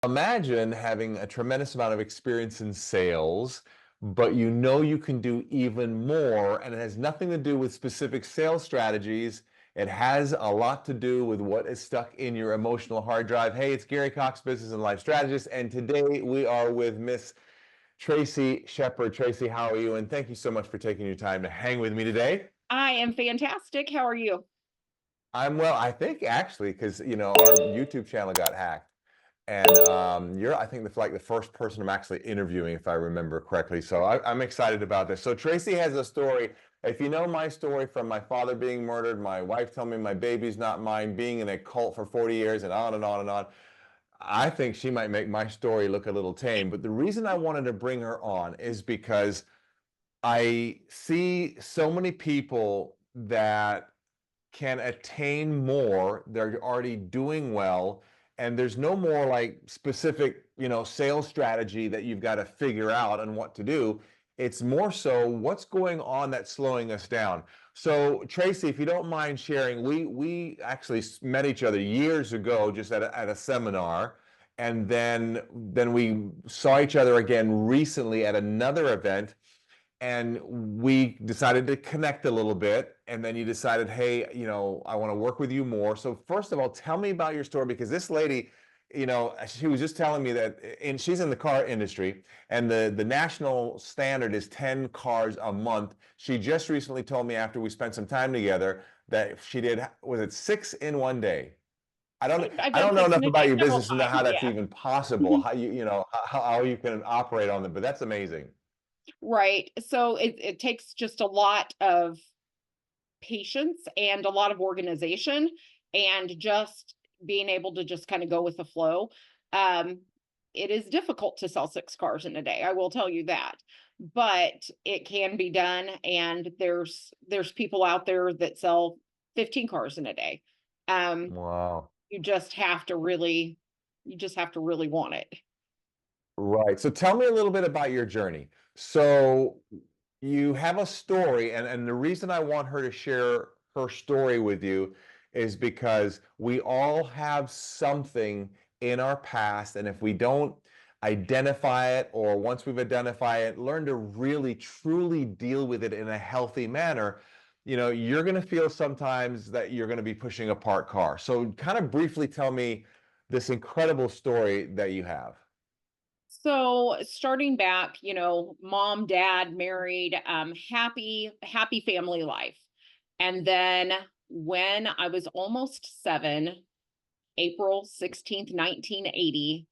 Imagine having a tremendous amount of experience in sales, but you know you can do even more, and it has nothing to do with specific sales strategies. It has a lot to do with what is stuck in your emotional hard drive. Hey, it's Gary Cox, business and life strategist, and today we are with Miss Traci Shepard. Traci, how are you? And thank you so much for taking your time to hang with me today. I am fantastic. How are you? I'm well, I think actually, because our YouTube channel got hacked. And you're, I think, like the first person I'm actually interviewing, if I remember correctly. So I'm excited about this. So Traci has a story. If you know my story from my father being murdered, my wife telling me my baby's not mine, being in a cult for 40 years, and on and on and on, I think she might make my story look a little tame. But the reason I wanted to bring her on is because I see so many people that can attain more. They're already doing well. And there's no more like specific, sales strategy that you've got to figure out and what to do. It's more so what's going on that's slowing us down. So Traci, if you don't mind sharing, we actually met each other years ago just at a seminar. And then we saw each other again recently at another event, and we decided to connect a little bit. And then you decided, hey, I want to work with you more. So first of all, tell me about your story, because this lady, she was just telling me that, and she's in the car industry, and the national standard is 10 cars a month. She just recently told me, after we spent some time together, that she did, was it 6 in one day? I don't I've I done don't know six in enough a about day your several business to know how times. that's Yeah. even possible. How how you can operate on them, but that's amazing. Right. So it takes just a lot of patience and a lot of organization and just being able to just kind of go with the flow. Um, it is difficult to sell six cars in a day. I will tell you that. But it can be done. And there's people out there that sell 15 cars in a day. Um, Wow. you just have to really you just have to really want it. Right. So tell me a little bit about your journey. So you have a story, and the reason I want her to share her story with you is because we all have something in our past, and if we don't identify it, or once we've identified it, learn to really truly deal with it in a healthy manner, you're going to feel sometimes that you're going to be pushing a parked car. So kind of briefly tell me this incredible story that you have. So starting back, mom, dad, married, happy family life. And then when I was almost 7, April 16th, 1980,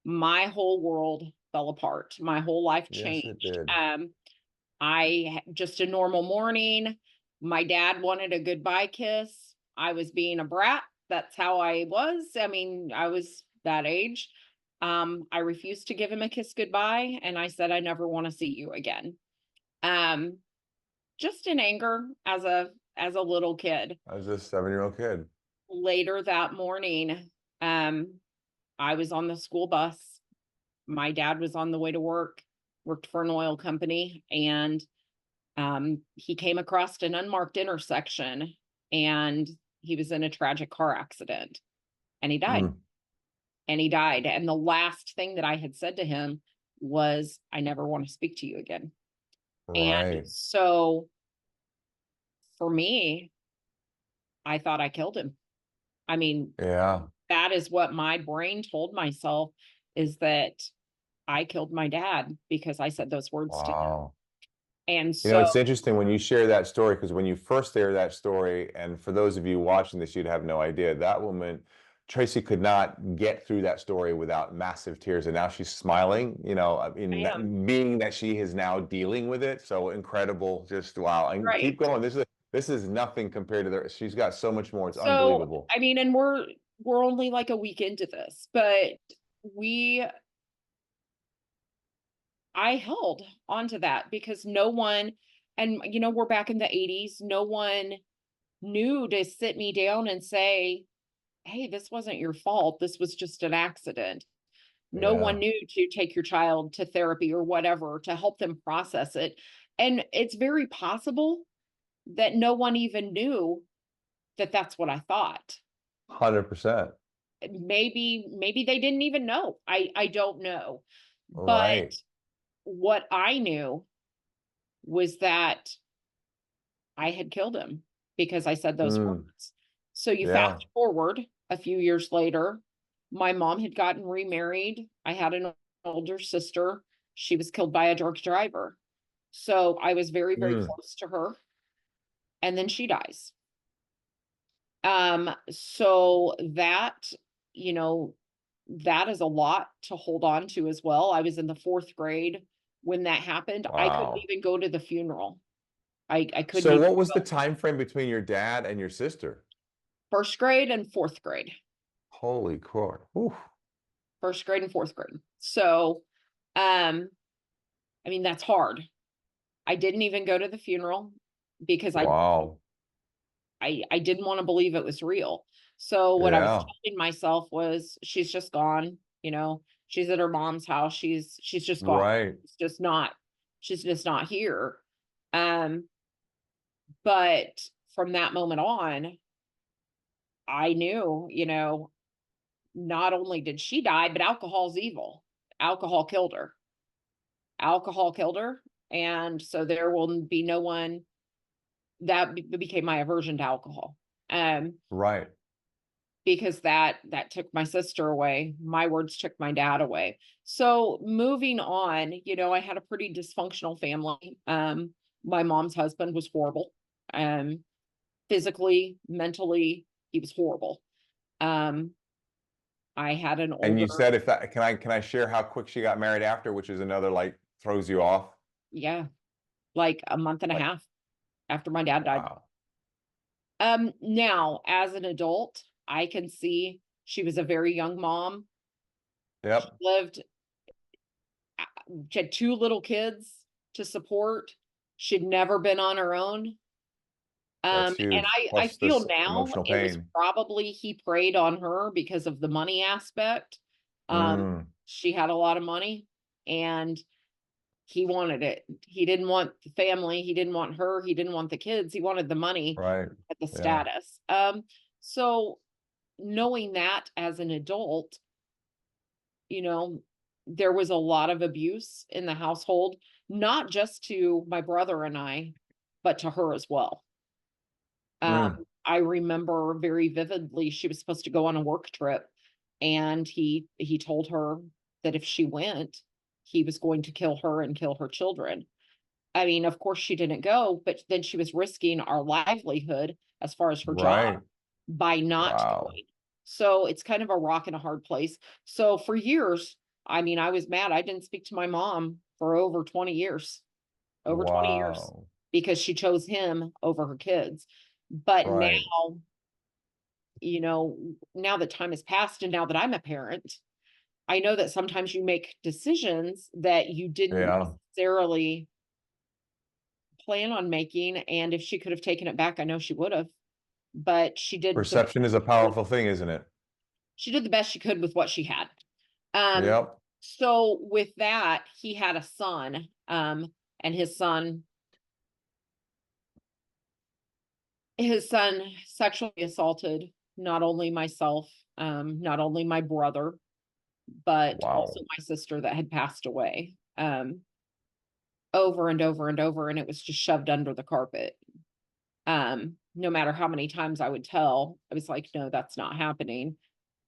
my whole world fell apart. My whole life Yes, it changed. did. Just a normal morning. My dad wanted a goodbye kiss. I was being a brat. That's how I was. I mean, I was that age. I refused to give him a kiss goodbye, and I said, I never want to see you again. Um, just in anger as a little kid. I was a 7-year-old kid. Later that morning, um, I was on the school bus. My dad was on the way to work, worked for an oil company, and he came across an unmarked intersection, and he was in a tragic car accident, and he died. Mm, And he died. And the last thing that I had said to him was, I never want to speak to you again. And right. so for me, I thought I killed him. I mean, Yeah. that is what my brain told myself, is that I killed my dad because I said those words to him. Wow. And so, It's interesting when you share that story, because when you first share that story, and for those of you watching this, you'd have no idea. That woman, Tracy, could not get through that story without massive tears. And now she's smiling, I I mean, am being that she is now dealing with it. So incredible. Just wow. And keep right. going. This is nothing compared to the, she's got so much more. It's So, unbelievable. I mean, and we're only like a week into this, but we I held onto that because no one, and we're back in the 80s, no one knew to sit me down and say, "Hey, this wasn't your fault. This was just an accident." No one Yeah. knew to take your child to therapy or whatever to help them process it. And it's very possible that no one even knew that that's what I thought. 100%. maybe they didn't even know. I don't know. But Right. what I knew was that I had killed him because I said those Mm, words. So you yeah. fast forward a few years later, my mom had gotten remarried. I had an older sister. She was killed by a drunk driver. So I was very, very Mm, close to her. And then she dies. So that, you know, that is a lot to hold on to as well. I was in the 4th grade when that happened. I couldn't wow. even go to the funeral. I couldn't So even what was the go. time frame between your dad and your sister? 1st grade and 4th grade. Holy crap. Oof. 1st grade and 4th grade. So, um, I mean, that's hard. I didn't even go to the funeral because Wow. I didn't wanna believe it was real. So what I was Yeah. telling myself was, "She's just gone, she's at her mom's house, she's just gone. Right. It's just not she's just not here." Um, but from that moment on, I knew, not only did she die, but alcohol's evil. Alcohol killed her. Alcohol killed her, and so there will be no one that became my aversion to alcohol. Um, Right. because that took my sister away. My words took my dad away. So moving on, I had a pretty dysfunctional family. My mom's husband was horrible. Um, physically, mentally, he was horrible. Um, I had an And older, you said if that can I share how quick she got married after, which is another like throws you off? yeah, like a month and a Like, half after my dad died. wow. Now as an adult, I can see she was a very young mom. She Yep. lived she had 2 little kids to support. She'd never been on her own. That's And huge. I Plus feel this now emotional it was pain. probably he preyed on her because of the money aspect. Mm, She had a lot of money and he wanted it. He didn't want the family, he didn't want her, he didn't want the kids, he wanted the money right. at the Yeah. status. So knowing that as an adult, you know, there was a lot of abuse in the household, not just to my brother and I, but to her as well. Mm, I remember very vividly she was supposed to go on a work trip and he told her that if she went, he was going to kill her and kill her children. I mean, of course she didn't go, but then she was risking our livelihood as far as her job right. by not Wow. going. So it's kind of a rock and a hard place. So for years, I mean, I was mad. I didn't speak to my mom for over 20 years Wow. because she chose him over her kids. But Right. now, now that time has passed and now that I'm a parent, I know that sometimes you make decisions that you didn't Yeah. necessarily plan on making. And if she could have taken it back, I know she would have. But Perception is a powerful thing, isn't it? she did the best she could with what she had. Um, Yep. so with that, he had a son, and his son sexually assaulted not only myself, not only my brother, but also Wow. my sister that had passed away, over and over and over, and it was just shoved under the carpet. No matter how many times I would tell, I was like, no, that's not happening.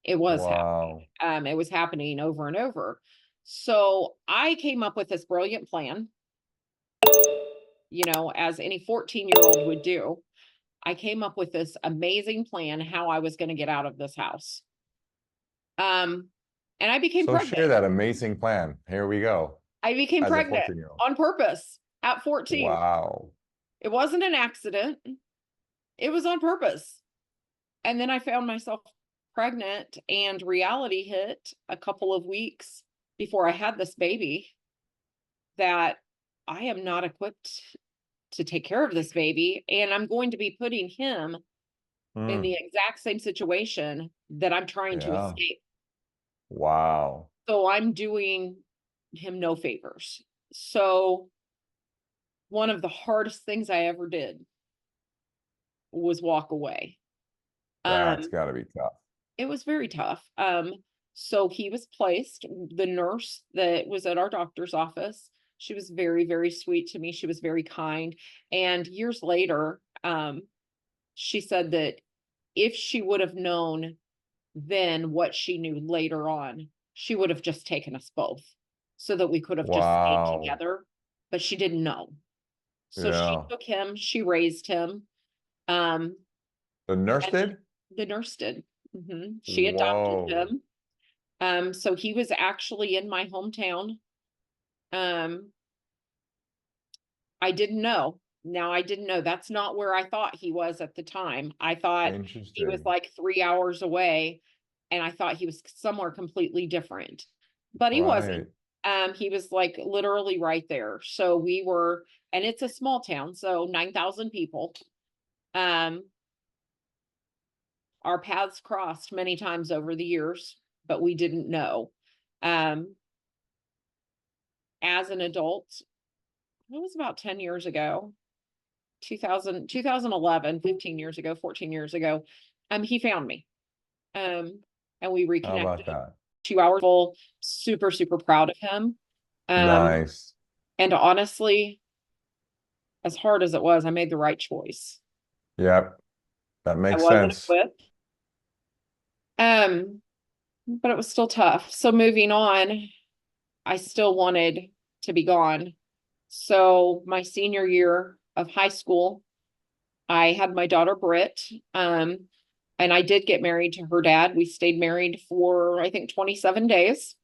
It was Wow. happening. It was happening over and over. So I came up with this brilliant plan, as any 14-year-old would do. I came up with this amazing plan how I was going to get out of this house. Um, and I became So pregnant. share that amazing plan. Here we go. I became As a pregnant 14-year-old. on purpose at 14. Wow. It wasn't an accident. It was on purpose. And then I found myself pregnant and reality hit a couple of weeks before I had this baby that I am not equipped to take care of this baby. And I'm going to be putting him in the Mm, exact same situation that I'm trying to yeah. escape. Wow. So I'm doing him no favors. So one of the hardest things I ever did was walk away. That's Um, got to be tough. it was very tough. So he was placed. The nurse that was at our doctor's office, she was very, very sweet to me. She was very kind. And years later, she said that if she would have known then what she knew later on, she would have just taken us both so that we could have just stayed Wow. together, but she didn't know. So she Yeah. took him, she raised him. Um, The nurse and did? the nurse did. She adopted Whoa. him. So he was actually in my hometown. Um, I didn't know. Now I didn't know. That's not where I thought he was at the time. I thought he was Interesting. like 3 hours away, and I thought he was somewhere completely different. But he wasn't. Right. He was like literally right there. So we were, and it's a small town, so 9,000 people. Um, our paths crossed many times over the years, but we didn't know. Um, as an adult, it was about 10 years ago. 2011, 15 years ago, 14 years ago, he found me. Um, and we How about reconnected that? 2 hours full, super, super proud of him. Um, Nice. and honestly, as hard as it was, I made the right choice. Yep. That I makes wasn't sense. quit. Um, but it was still tough. So moving on, I still wanted to be gone. So my senior year of high school, I had my daughter Britt. And I did get married to her dad. We stayed married for I think 27 days.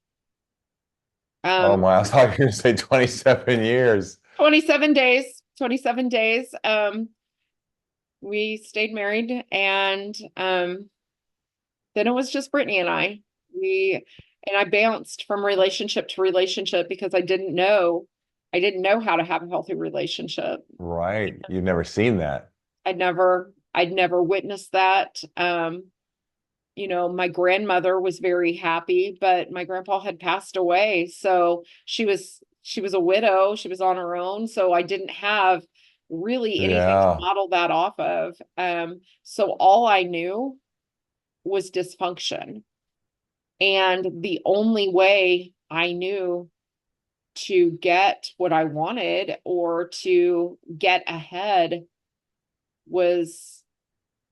Oh Um, my, I thought you were going to say 27 years. 27 days, 27 days. We stayed married and then it was just Brittany and I. We and I bounced from relationship to relationship because I didn't know how to have a healthy relationship. Right. You've never seen that. I'd never witnessed that. My grandmother was very happy, but my grandpa had passed away. So she was a widow. She was on her own. So I didn't have really anything to Yeah. model that off of. So all I knew was dysfunction. And the only way I knew to get what I wanted or to get ahead was,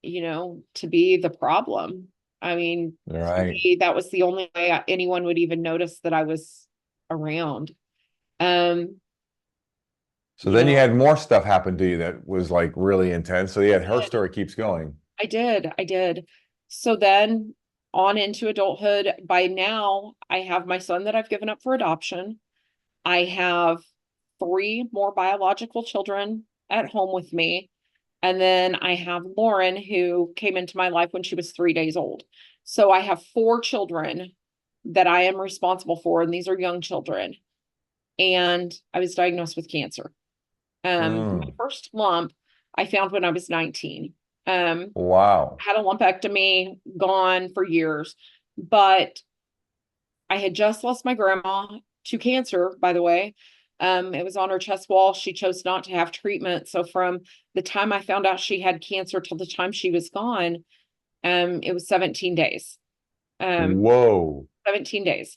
to be the problem. I mean, to Right. me, that was the only way anyone would even notice that I was around. Um, So you then you know, had more stuff happen to you that was like really intense. So yeah, her I did. story keeps going. I did. So then on into adulthood, by now I have my son that I've given up for adoption. I have three more biological children at home with me. And then I have Lauren, who came into my life when she was 3 days old. So I have four children that I am responsible for, and these are young children. And I was diagnosed with cancer. My Mm. first lump I found when I was 19. Um, Wow. had a lumpectomy, gone for years, but I had just lost my grandma to cancer, by the way. It was on her chest wall. She chose not to have treatment. So from the time I found out she had cancer till the time she was gone, it was 17 days. Um, Whoa. 17 days.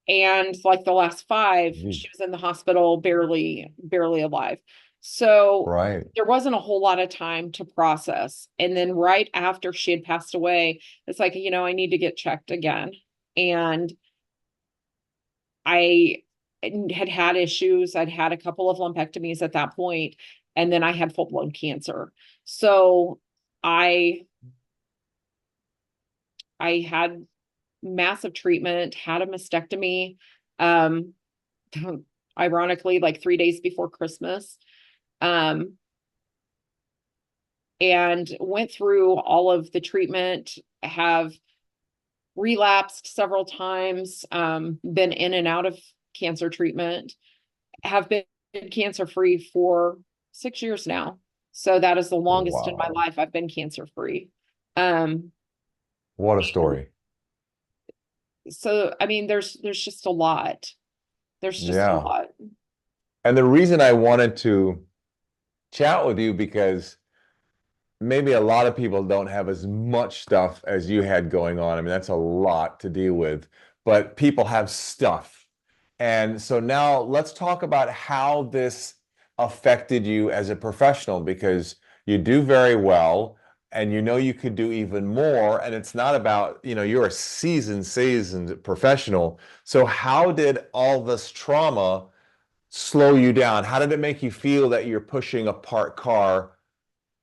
And like the last five, she Jeez. was in the hospital, barely, barely alive. So Right. there wasn't a whole lot of time to process. And then right after she had passed away, it's like, I need to get checked again. And I had issues. I'd had a couple of lumpectomies at that point, and then I had full-blown cancer. So I I had massive treatment, had a mastectomy, um, ironically, like 3 days before Christmas. Um, and went through all of the treatment, have relapsed several times, been in and out of cancer treatment, have been cancer free for 6 years now. So that is the longest in my Wow. life I've been cancer free. Um, What a story. so I mean, there's just a lot. There's just a Yeah. lot. And the reason I wanted to chat with you because maybe a lot of people don't have as much stuff as you had going on. I mean, that's a lot to deal with, but people have stuff. And so now let's talk about how this affected you as a professional, because you do very well and you know you could do even more. And it's not about, you're a seasoned professional. So how did all this trauma slow you down? How did it make you feel that you're pushing a parked car?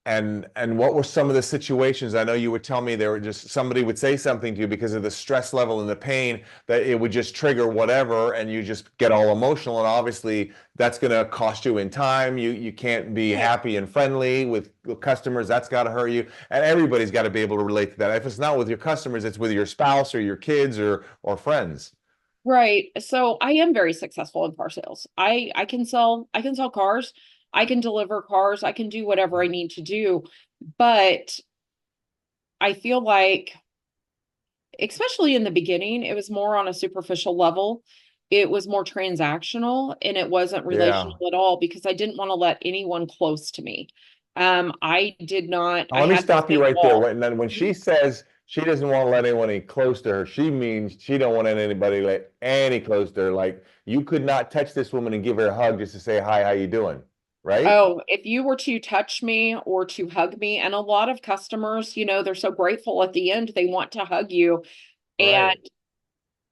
And what were some of the situations? I know you would tell me there were just somebody would say something to you because of the stress level and the pain that it would just trigger whatever, and you just get all emotional. And obviously, that's going to cost you in time. You can't be Right. happy and friendly with customers. That's got to hurt you. And everybody's got to be able to relate to that. If it's not with your customers, it's with your spouse or your kids or friends. Right. So I am very successful in car sales. I can sell cars, I can deliver cars, I can do whatever I need to do. But I feel like, especially in the beginning, it was more on a superficial level. It was more transactional and it wasn't Yeah. relational at all because I didn't want to let anyone close to me. I did not, Now, I let me had this stop you big right there. wall. When Mhm. she says she doesn't want to let anyone any close to her, she means she don't want anybody like any close to her. Like you could not touch this woman and give her a hug just to say hi, how you doing? Right? Oh, if you were to touch me or to hug me, and a lot of customers, they're so grateful at the end, they want to hug you. And Right.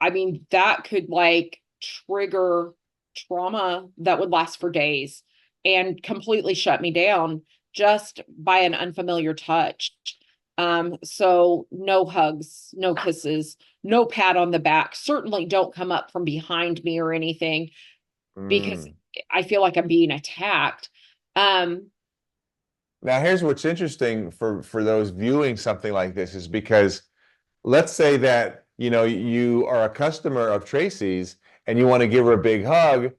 I mean, that could like trigger trauma that would last for days and completely shut me down just by an unfamiliar touch. So no hugs, no kisses, no pat on the back. Certainly don't come up from behind me or anything because Mm. I feel like I'm being attacked. Um, Now, here's what's interesting for those viewing something like this is because let's say that you are a customer of Tracy's and you want to give her a big hug,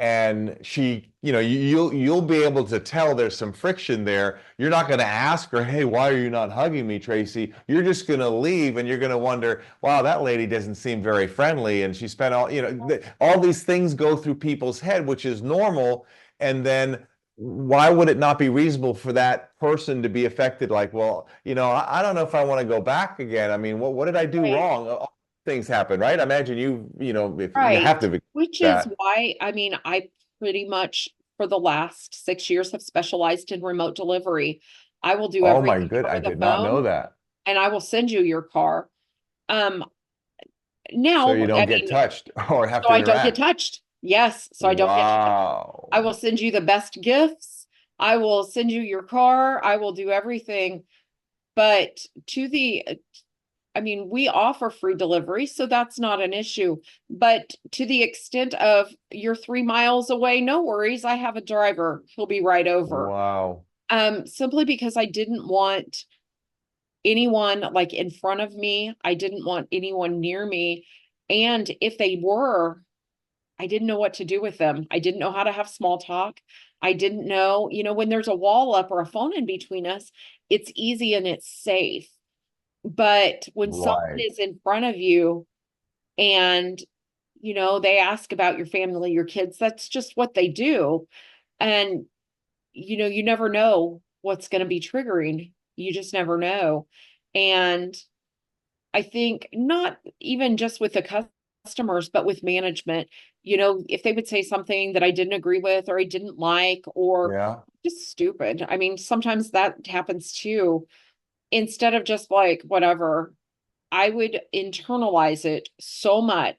and she, you'll be able to tell there's some friction there. You're not going to ask her, hey, why are you not hugging me, Tracy? You're just going to leave and you're going to wonder, wow, that lady doesn't seem very friendly, and she spent all these things go through people's head, which is normal. And then why would it not be reasonable for that person to be affected? Like, well, I don't know if I want to go back again. I mean, what did I do right. wrong? All things happen, right? I imagine if you Right. have to Which is that. why, I mean, I pretty much for the last 6 years have specialized in remote delivery. I will do Oh my everything good, I over the did not know phone that. and I will send you your car. Um, So now, you don't I get mean, touched or have so to I don't get interact. touched. Yes, so I don't get touched. I Wow. will send you the best gifts. I will send you your car. I will do everything. But to the I mean, we offer free delivery, so that's not an issue. But to the extent of you're 3 miles away, no worries. I have a driver. He'll be right over. Wow. Simply because I didn't want anyone like in front of me. I didn't want anyone near me. And if they were, I didn't know what to do with them. I didn't know how to have small talk. I didn't know, when there's a wall up or a phone in between us, it's easy and it's safe. But when someone Right. is in front of you and they ask about your family, your kids, that's just what they do. And you never know what's going to be triggering. You just never know. And I think not even just with the customers, but with management, if they would say something that I didn't agree with or I didn't like or Yeah. just stupid. I mean, sometimes that happens too. Instead of just like whatever, I would internalize it so much.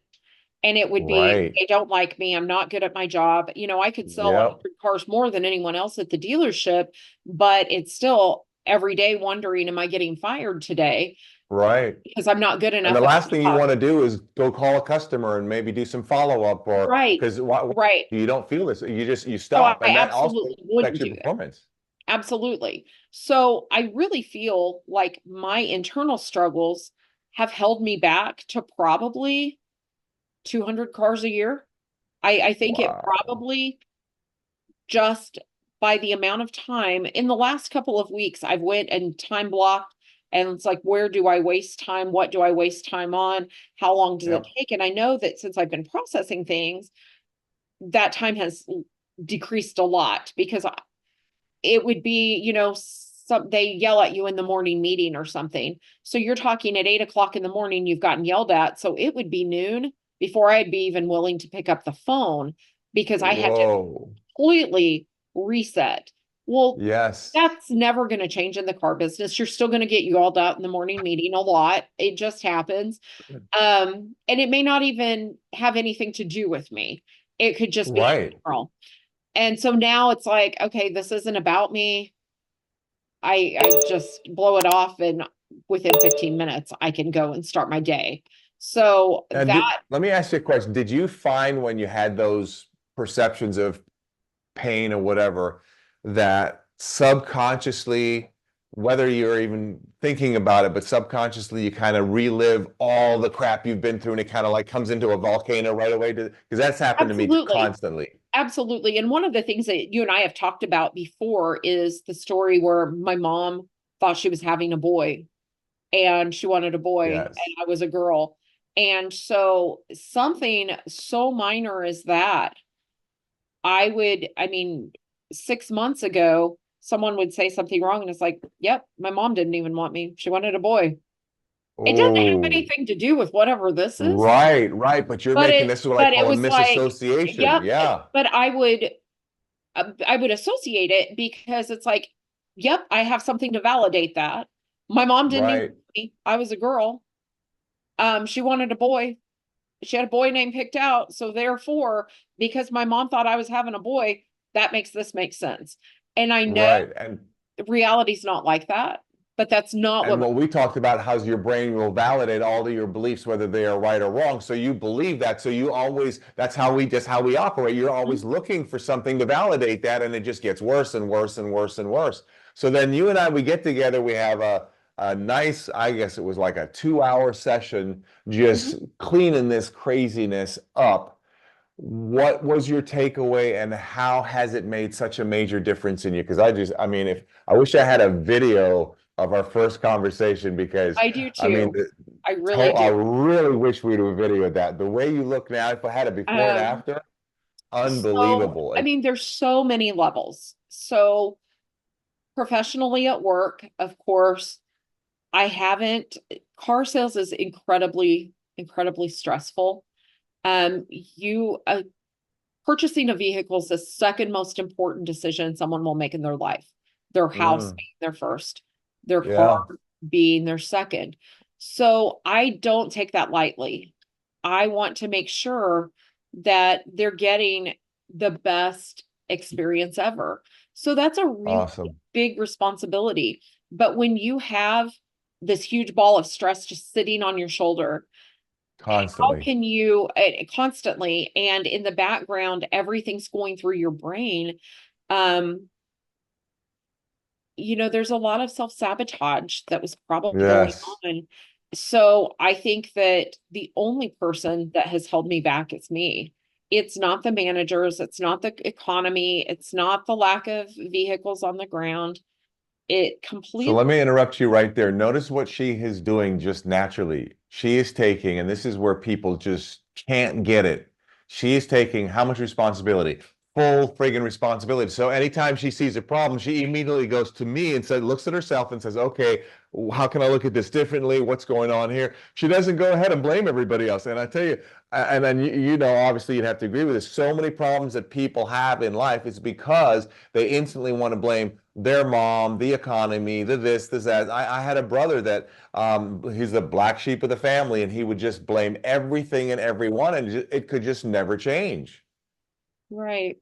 And it would be, Right. they don't like me. I'm not good at my job. I could sell Yep. 100 cars more than anyone else at the dealership, but it's still every day wondering, am I getting fired today? Right. Because I'm not good And the enough at last the thing you job. want to do is go call a customer and maybe do some follow up, or Right. because why Right. you don't feel this, you So I stop, and that also absolutely wouldn't affects your do that. performance. Absolutely. So I really feel like my internal struggles have held me back to probably 200 cars a year. I think it Wow. probably just by the amount of time in the last couple of weeks, I've went and time blocked and it's like, where do I waste time? What do I waste time on? How long does it Yep. take? And I know that since I've been processing things, that time has decreased a lot because it would be, they yell at you in the morning meeting or something. So you're talking at 8 o'clock in the morning, you've gotten yelled at. So it would be noon before I'd be even willing to pick up the phone because I had to Whoa. completely reset. Well, Yes. that's never going to change in the car business. You're still going to get yelled at in the morning meeting a lot. It just happens. And it may not even have anything to do with me. It could just be in Right. general. And so now it's like, okay, this isn't about me. I just blow it off and within 15 minutes I can go and start my day. So And that let me ask you a question. Did you find when you had those perceptions of pain or whatever, that subconsciously, whether you're even thinking about it, but subconsciously you kind of relive all the crap you've been through and it kind of like comes into a volcano right away? Because that's happened to me absolutely, constantly. absolutely. And one of the things that you and I have talked about before is the story where my mom thought she was having a boy and she wanted a boy Yes. and I was a girl. And so something so minor as that, I mean, 6 months ago, someone would say something wrong and it's like, yep, my mom didn't even want me. She wanted a boy. It doesn't have Oh, anything to do with whatever this is, right, right. But you're making this is what I but it call a was like, misassociation. yep, Yeah, but I would associate it because it's like, yep, I have something to validate that. My mom didn't even right, want me. I was a girl. She wanted a boy. She had a boy name picked out. So therefore, because my mom thought I was having a boy, that makes this make sense. And I know right. reality's not like that, but that's not And what my, what we talked about, how your brain will validate all of your beliefs, whether they are right or wrong. So you believe that. So you always, that's how we just how we operate. You're always looking for something to validate that, and it just gets worse and worse and worse and worse. So then you and I, we get together, we have a nice, I guess it was like a 2 hour session, just Mhm. cleaning this craziness up. What was your takeaway and how has it made such a major difference in you? Because I mean, if I wish I had a video of our first conversation because I do I mean, too. I really I do. really wish we'd have videoed that. The way you look now, if I had a before and Um, after, so unbelievable. I mean, there's so many levels. So professionally at work, of course, I haven't, car sales is incredibly, incredibly stressful. You purchasing a vehicle is the second most important decision someone will make in their life. Their house Mm, being their first, their car yeah, being their second. So I don't take that lightly. I want to make sure that they're getting the best experience ever. So that's a really awesome. big responsibility. But when you have this huge ball of stress just sitting on your shoulder, how Constantly. can you constantly and in the background everything's going through your brain, um there's a lot of self-sabotage that was probably going Yes. on. So I think that the only person that has held me back is me. It's not the managers, it's not the economy, it's not the lack of vehicles on the ground. It So completely. let me interrupt you right there. Notice what she is doing just naturally. She is taking, and this is where people just can't get it. She is taking how much responsibility? Full friggin' responsibility. So anytime she sees a problem, she immediately goes to me and says, looks at herself and says, okay, how can I look at this differently? What's going on here? She doesn't go ahead and blame everybody else. And I tell you, and then you know, obviously you'd have to agree with this. So many problems that people have in life is because they instantly want to blame their mom, the economy, the this, the that. I had a brother that he's the black sheep of the family, and he would just blame everything and everyone, and it could just never change. Right.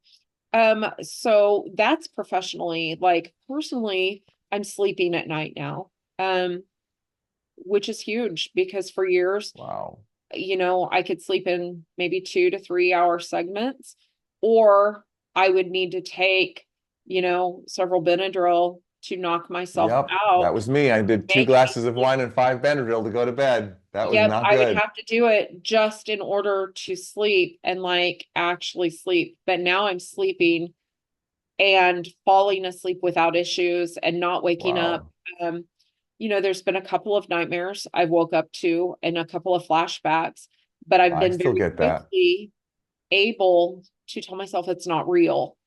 So that's professionally. Like personally, I'm sleeping at night now. Which is huge because for years, Wow. I could sleep in maybe 2 to 3 hour segments, or I would need to take, several Benadryl to knock myself Yep, that out. was me. I did two Make me glasses of sleep. wine and five Benadryl to go to bed. That was Yep, not I would good. have to do it just in order to sleep and like actually sleep. But now I'm sleeping and falling asleep without issues and not waking up. Wow. Um, there's been a couple of nightmares I woke up to and a couple of flashbacks, but I've I been still very get that. quickly able to tell myself it's not real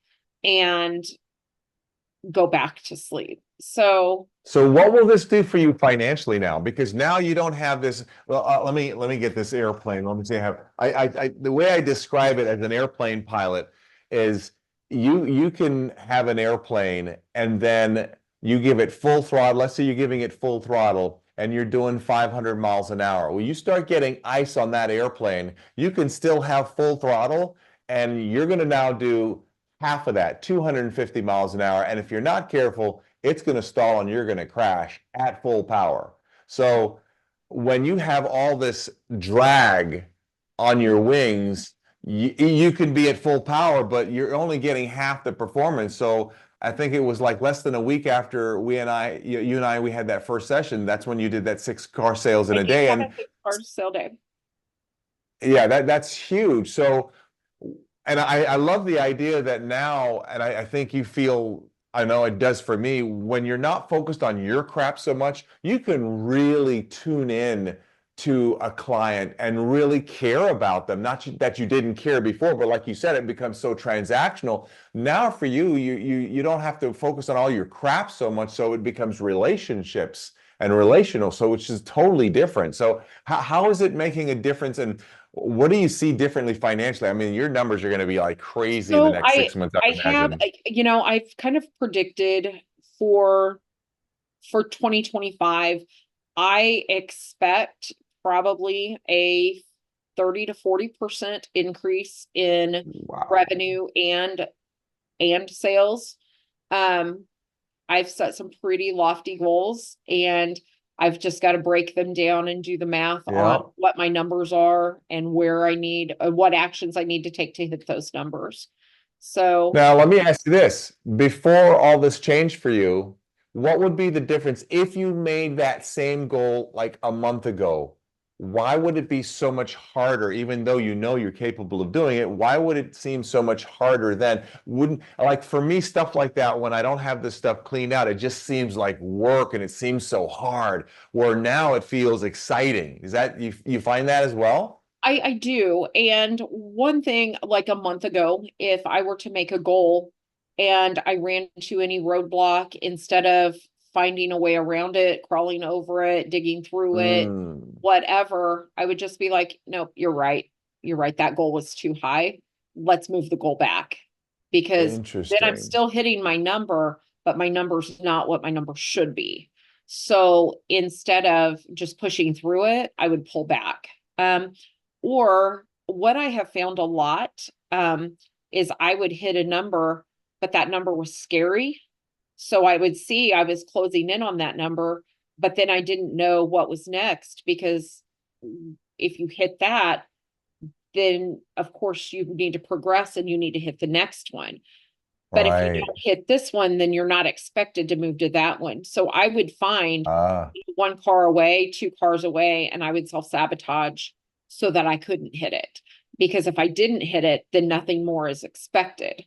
and go back to sleep. So So what will this do for you financially now? Because now you don't have this. Well, let me get this airplane. Let me see. The way I describe it as an airplane pilot is you can have an airplane and then you give it full throttle. Let's say you're giving it full throttle and you're doing 500 miles an hour. Well, you start getting ice on that airplane, you can still have full throttle and you're going to now do half of that, 250 miles an hour. And if you're not careful, it's going to stall and you're going to crash at full power. So when you have all this drag on your wings, you can be at full power, but you're only getting half the performance. So I think it was like less than a week after you and I, we had that first session. That's when you did that 6 car sales in I a did day. have And a 6 car sale day. yeah, that's huge. So, and I love the idea that now, and I think you feel, I know it does for me, when you're not focused on your crap so much, you can really tune in to a client and really care about them. Not that you didn't care before, but like you said, it becomes so transactional. Now for you don't have to focus on all your crap so much, so it becomes relationships and relational, so which is totally different. So how is it making a difference? And what do you see differently financially? I mean, your numbers are going to be like crazy in the So next 6 months, I I would have, imagine. I've kind of predicted for 2025, I expect probably a 30 to 40% increase in Wow. revenue and sales. Um, I've set some pretty lofty goals, and I've just got to break them down and do the math on Yeah. what my numbers are and where I need, what actions I need to take to hit those numbers. So Now, let me ask you this. Before all this changed for you, what would be the difference if you made that same goal like a month ago? Why would it be so much harder, even though you know you're capable of doing it? Why would it seem so much harder then? Wouldn't, like for me, stuff like that, when I don't have this stuff cleaned out, it just seems like work and it seems so hard. Where now it feels exciting. Is that you find that as well? I do. And one thing, like a month ago, if I were to make a goal and I ran into any roadblock, instead of finding a way around it, crawling over it, digging through it, Mm, whatever, I would just be like, nope, you're right. You're right. That goal was too high. Let's move the goal back. Because then I'm interesting. still hitting my number, but my number's not what my number should be. So instead of just pushing through it, I would pull back. Or what I have found a lot, is I would hit a number, but that number was scary. So I would see I was closing in on that number, but then I didn't know what was next, because if you hit that, then of course you need to progress and you need to hit the next one. But if you Right. don't hit this one, then you're not expected to move to that one. So I would find Ah. 1 car away, 2 cars away, and I would self-sabotage so that I couldn't hit it. Because if I didn't hit it, then nothing more is expected.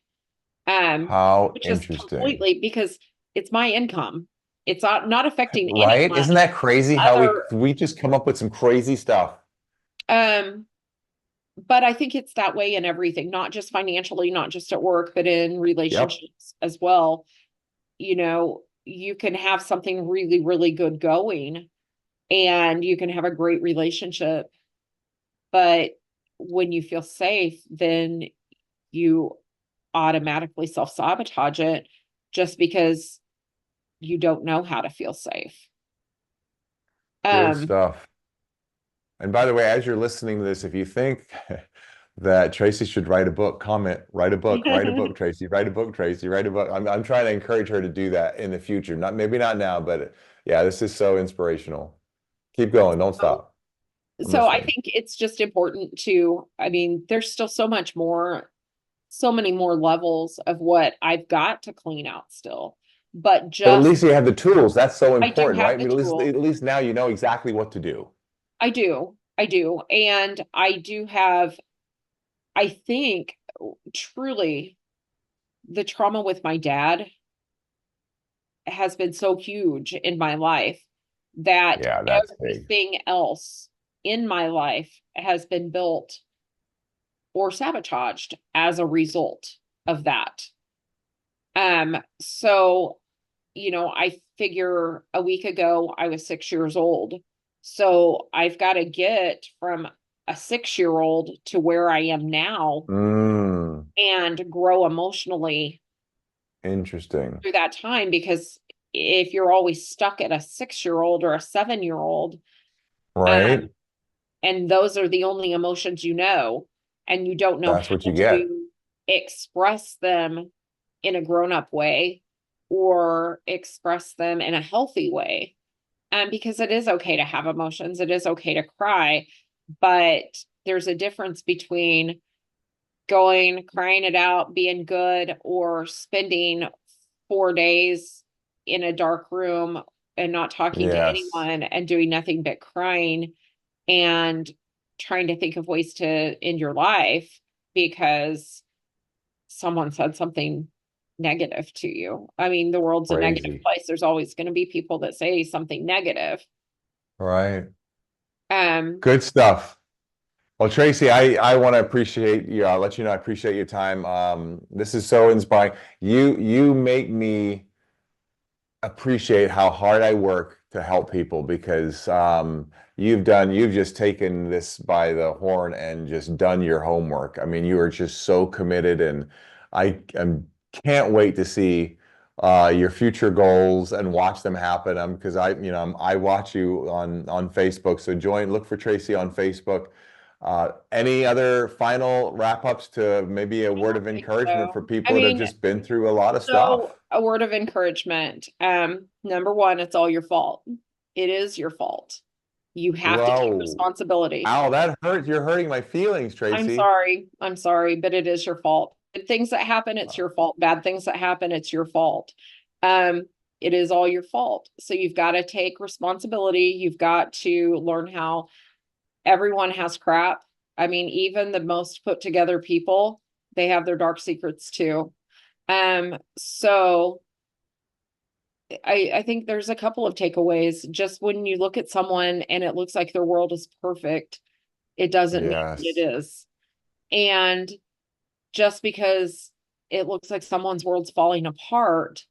Um, How which is interesting. completely because it's my income. It's not affecting Right? anyone Isn't that crazy how we other. we just come up with some crazy stuff? Um, but I think it's that way in everything, not just financially, not just at work, but in Yep. relationships as well. You can have something really, really good going and you can have a great relationship, but when you feel safe, then you automatically self-sabotage it just because you don't know how to feel safe. Good Um, stuff. And by the way, as you're listening to this, if you think that Tracy should write a book, comment, write a book, Tracy, write a book, Tracy, write a book. I'm trying to encourage her to do that in the future. Not maybe not now, but yeah, this is so inspirational. Keep going, don't so, stop. I'm so I listening. think it's just important to, I mean, there's still so much more, so many more levels of what I've got to clean out still. But But at just, least you have the tools. That's so I do important, have right? I the mean, tools. at least now you know exactly what to do. I do. I do. And I do have, I think, truly, the trauma with my dad has been so huge in my life that Yeah, that's big. everything else in my life has been built or sabotaged as a result of that. So I figure a week ago I was 6 years old. So I've got to get from a 6 year old to where I am now Mm, and grow emotionally interesting. through that time. Because if you're always stuck at a 6 year old or a 7 year old, um, Right? and those are the only emotions and you don't know That's how what you get. to express them in a grown up way or express them in a healthy way. Because it is okay to have emotions, it is okay to cry, but there's a difference between going, crying it out, being good, or spending 4 days in a dark room and not talking to Yes. anyone and doing nothing but crying and trying to think of ways to end your life because someone said something negative to you. I mean, the world's a negative Crazy. place. There's always going to be people that say something negative. Right. Um, Good stuff. Well, Tracy, I want to appreciate you. I'll let you know I appreciate your time. This is so inspiring. You make me appreciate how hard I work to help people because you've just taken this by the horn and just done your homework. I mean, you are just so committed, and I can't wait to see your future goals and watch them happen. Because I watch you on Facebook, so look for Tracy on Facebook. Any other final wrap-ups to maybe a I word don't of think encouragement for so. I people that have mean, just been through a lot of so stuff? a word of encouragement. Number one, it's all your fault. It is your fault. You have to take Whoa. responsibility. Ow, that hurts. You're hurting my feelings, I'm Tracy. sorry. I'm sorry, but it is your fault. Good things that happen, it's your fault. Bad things that happen, it's your fault. Um, it is all your fault. So you've got to take responsibility. You've got to learn how everyone has crap. I mean, even the most put together people, they have their dark secrets too. So I think there's a couple of takeaways. Just when you look at someone and it looks like their world is perfect, it doesn't mean that it Yes. is. And just because it looks like someone's world's falling apart,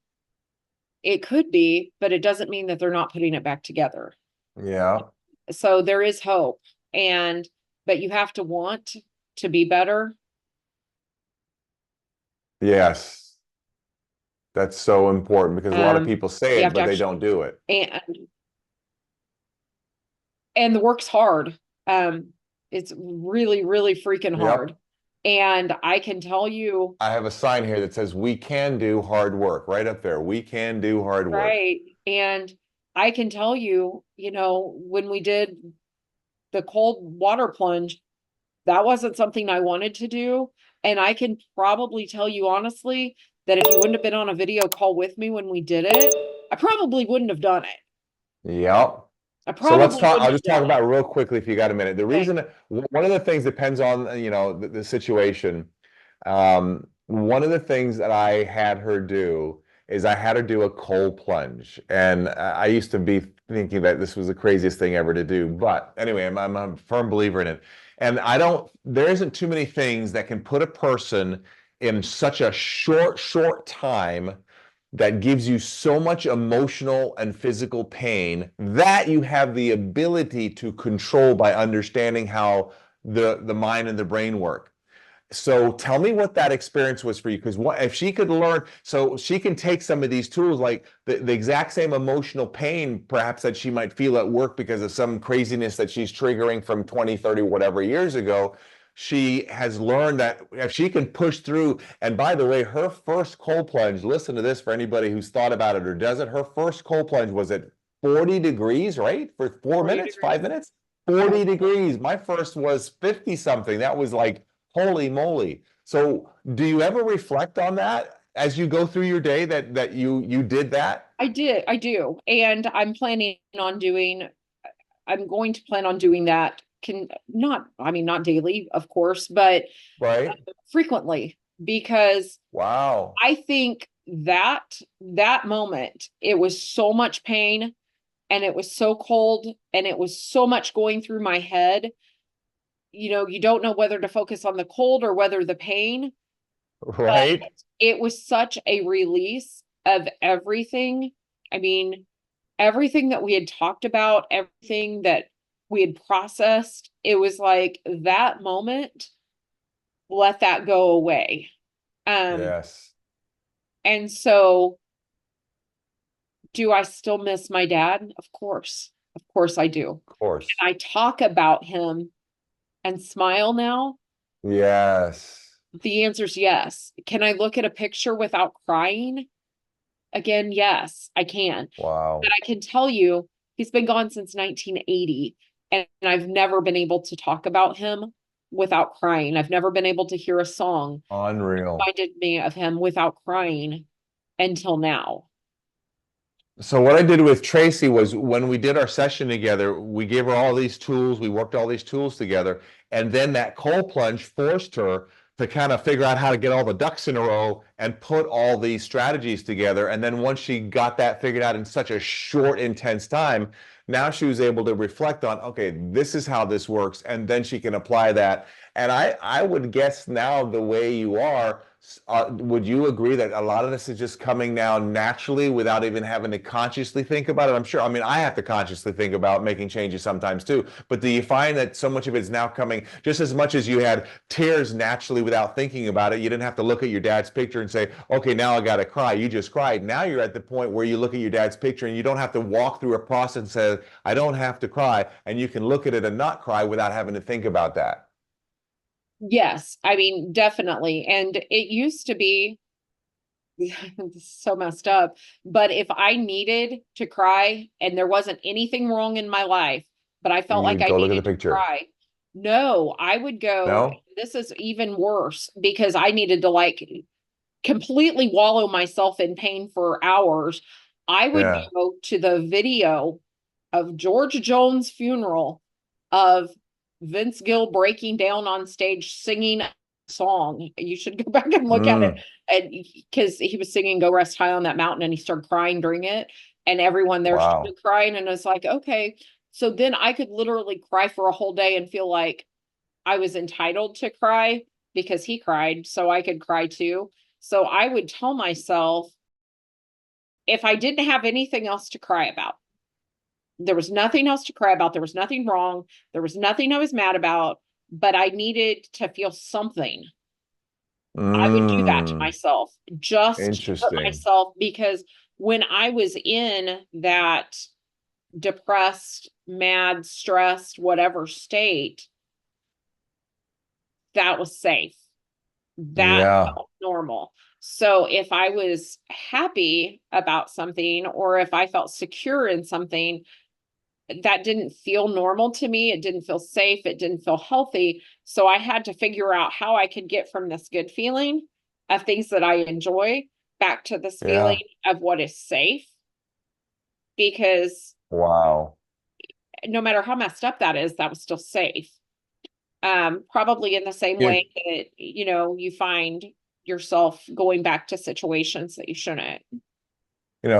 it could be, but it doesn't mean that they're not putting it back together. Yeah. So there is hope. But you have to want to be better. Yes. That's so important because a lot of people say You it, have to but they don't actually, do it. and the work's hard. Um, it's really, really freaking Yep. hard. And I can tell you, I have a sign here that says we can do hard work right up there. We can do hard work. right? And I can tell you, when we did the cold water plunge, that wasn't something I wanted to do. And I can probably tell you honestly that if you wouldn't have been on a video call with me when we did it, I probably wouldn't have done it. Yep. I So let's probably talk. wouldn't I'll have just talk done it. about it real quickly if you got a minute. The Okay. reason, one of the things depends on, the situation. One of the things that I had her do is I had her do a cold plunge. And I used to be thinking that this was the craziest thing ever to do. But anyway, I'm a firm believer in it. And there isn't too many things that can put a person in such a short time that gives you so much emotional and physical pain that you have the ability to control by understanding how the mind and the brain work. So tell me what that experience was for you, because what if she could learn, so she can take some of these tools, like the exact same emotional pain perhaps that she might feel at work because of some craziness that she's triggering from 20, 30, whatever years ago. She has learned that if she can push through, and by the way, her first cold plunge, listen to this for anybody who's thought about it or does it, her first cold plunge was at 40 degrees, right? For 40 4 minutes, degrees. 5 minutes? Yep. 40 degrees. My first was 50 something. That was like, holy moly. So do you ever reflect on that as you go through your day that you did that? I do. And I'm going to plan on doing that. I mean, not daily, of course, but Right? frequently, because Wow. I think that moment, it was so much pain and it was so cold and it was so much going through my head. You don't know whether to focus on the cold or whether the pain, but Right? it was such a release of everything. I mean, everything that we had talked about, everything that we had processed, it was like that moment, let that go away. Um, Yes, and so do I still miss my dad? Of course. Of course I do. of course. Can I talk about him and smile now? Yes. The answer is yes. Can I look at a picture without crying? Again, yes, I can. But Wow. I can tell you, he's been gone since 1980, and I've never been able to talk about him without crying. I've never been able to hear a song that Unreal. reminded me of him without crying until now. So what I did with Tracy was when we did our session together, we gave her all these tools, we worked all these tools together, and then that cold plunge forced her to kind of figure out how to get all the ducks in a row and put all these strategies together. And then once she got that figured out in such a short, intense time, now she was able to reflect on, okay, this is how this works, and then she can apply that. And I would guess now the way you are, would you agree that a lot of this is just coming now naturally without even having to consciously think about it? I'm sure, I mean, I have to consciously think about making changes sometimes too, but do you find that so much of it is now coming just as much as you had tears naturally without thinking about it? You didn't have to look at your dad's picture and say, okay, now I got to cry. You just cried. Now you're at the point where you look at your dad's picture and you don't have to walk through a process and say, I don't have to cry. And you can look at it and not cry without having to think about that. Yes, I mean, definitely. And it used to be so messed up, but if I needed to cry and there wasn't anything wrong in my life, but I felt like You I go look at the needed to picture. cry, no, I would go, No? this is even worse because I needed to like completely wallow myself in pain for hours. I would Yeah. go to the video of George Jones' funeral of Vince Gill breaking down on stage singing a song. You should go back and look at it. Mm, And because he was singing Go Rest High on That Mountain and he started crying during it. And everyone there started wow. crying. And it's like, okay. So then I could literally cry for a whole day and feel like I was entitled to cry because he cried. So I could cry too. So I would tell myself if I didn't have anything else to cry about, there was nothing else to cry about. There was nothing wrong. There was nothing I was mad about, but I needed to feel something. I would do that to Mm, myself just to put interesting. myself, because when I was in that depressed, mad, stressed, whatever state, that was safe. That Yeah. felt normal. So if I was happy about something or if I felt secure in something, that didn't feel normal to me. It didn't feel safe. It didn't feel healthy. So I had to figure out how I could get from this good feeling of things that I enjoy back to this feeling Yeah. of what is safe. Because Wow. no matter how messed up that is, that was still safe. Probably in the same You, way that, you find yourself going back to situations that you shouldn't.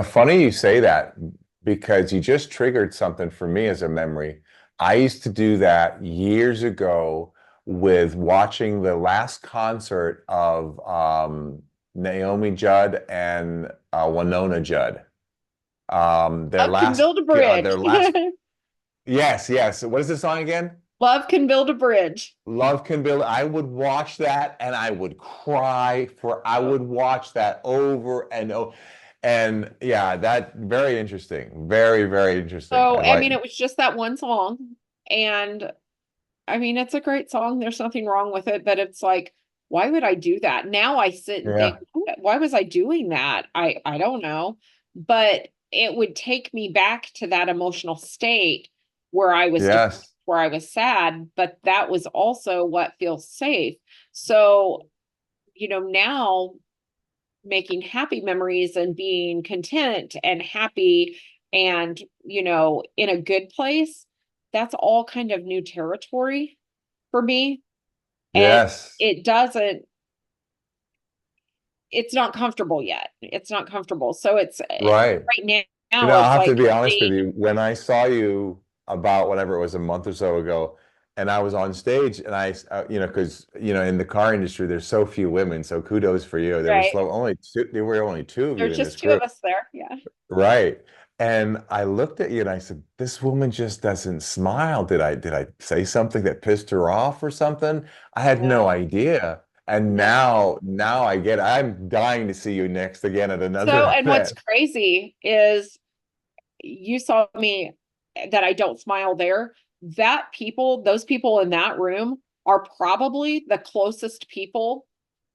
funny you say that because you just triggered something for me as a memory. I used to do that years ago with watching the last concert of Naomi Judd and Winona Judd. Their Love can last, build a bridge. their last. Yes, yes. What is the song again? Love can build a bridge. Love Can Build. I would watch that and I would cry for, I would watch that over and over. And yeah, that very interesting. Very, very interesting. So, I I like, mean, it was just that one song. And I mean, it's a great song. There's nothing wrong with it, but it's like, why would I do that? Now I sit and think, yeah, why was I doing that? I don't know. But it would take me back to that emotional state where I was depressed, yes, where I was sad, but that was also what feels safe. So, now making happy memories and being content and happy and, in a good place, that's all kind of new territory for me. And yes, it doesn't, it's not comfortable yet. It's not comfortable. So it's right. right now, I'll it's have to like be honest with staying, you. When I saw you about whatever it was a month or so ago, and I was on stage, and because in the car industry, there's so few women. So kudos for you. Right. There were only two of you There's in this just two of group, us there. Yeah. right? And I looked at you and I said, "This woman just doesn't smile. Did I say something that pissed her off or something?" I had no No, idea. And no. now I get it. I'm dying to see you next again at another So, and what's event. crazy is you saw me that I don't smile there. Those people in that room are probably the closest people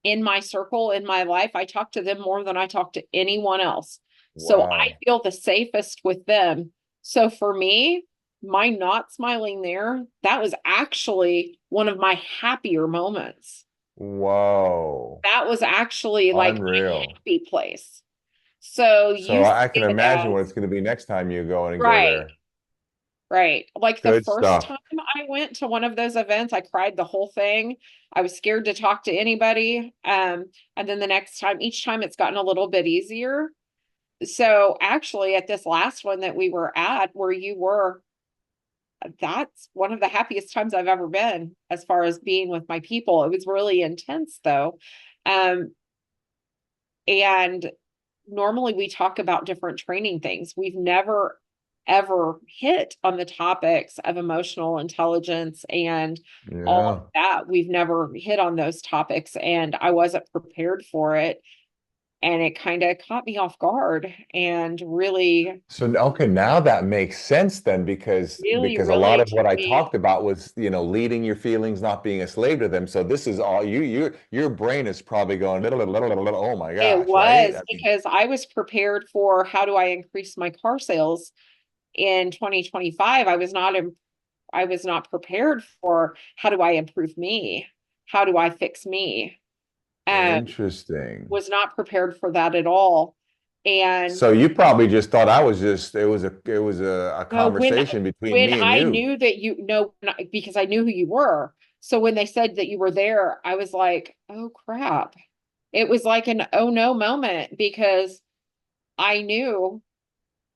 in my circle in my life. I talk to them more than I talk to anyone else. So I Wow. feel the safest with them. So for me, my not smiling there, that was actually one of my happier moments. Whoa. That was actually like my Unreal. happy place. So So you see I can it imagine what as it's going to be next time you go and go right. there. Right. Like the Good first stuff. time I went to one of those events, I cried the whole thing. I was scared to talk to anybody. And then the next time, each time it's gotten a little bit easier. So actually at this last one that we were at where you were, that's one of the happiest times I've ever been as far as being with my people. It was really intense though. Um, and normally we talk about different training things. We've never ever hit on the topics of emotional intelligence and all of Yeah. that. We've never hit on those topics, and I wasn't prepared for it. And it kind of caught me off guard and really, So okay, now that makes sense then, really, because a lot really of what took I me. talked about was, leading your feelings, not being a slave to them. So this is all your brain is probably going, oh my It gosh, right? was because I was prepared for how do I increase my car sales in 2025. I was not prepared for how do I improve me? How do I fix me? Um, Interesting. was not prepared for that at all. And So you probably just thought I was just it was a no, conversation between when me and I you. knew that you know because I knew who you were. So when they said that you were there, I was like, oh crap. It was like an oh no moment because I knew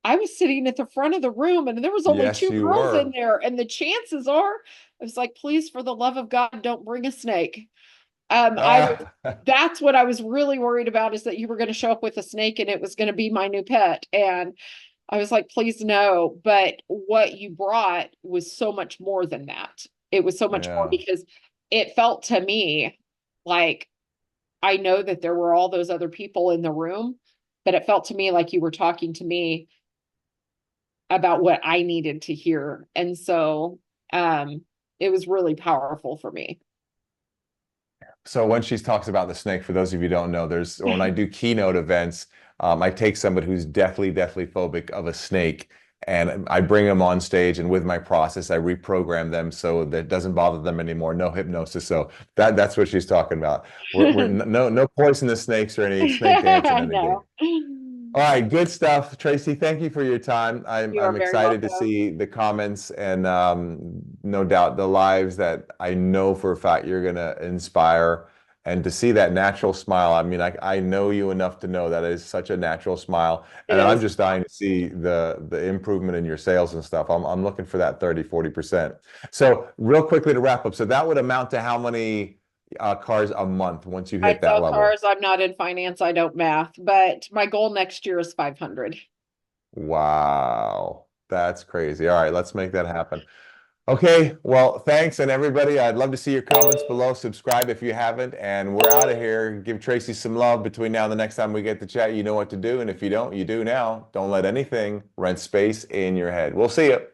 I was sitting at the front of the room and there was only Yes, two you girls in were. there. And the chances are, I was like, please, for the love of God, don't bring a snake. I was, Ah, that's what I was really worried about is that you were going to show up with a snake and it was going to be my new pet. And I was like, please no. But what you brought was so much more than that. It was so much more yeah. because it felt to me like I know that there were all those other people in the room, but it felt to me like you were talking to me about what I needed to hear. And so it was really powerful for me. So when she talks about the snake, for those of you who don't know, when I do keynote events, I take somebody who's deathly phobic of a snake, and I bring them on stage, and with my process, I reprogram them so that it doesn't bother them anymore. No hypnosis. So that's what she's talking about. We're no poisonous snakes or any snake dancing in the game. No. All right, good stuff, Tracy. Thank you for your time. You are I'm very excited to welcome. see the comments and no doubt the lives that I know for a fact you're gonna inspire, and to see that natural smile. I mean, I know you enough to know that is such a natural smile, It and I'm is. just dying to see the improvement in your sales and stuff. I'm looking for that 30-40%. So real quickly to wrap up, so that would amount to how many cars a month once you I hit that sell level? cars. I'm not in finance. I don't math, but my goal next year is 500. Wow, that's crazy. All right, let's make that happen. Okay, well, thanks, and everybody, I'd love to see your comments below. Subscribe if you haven't, and we're out of here. Give Tracy some love between now and the next time we get to chat. You know what to do, and if you don't, you do now. Don't let anything rent space in your head. We'll see you.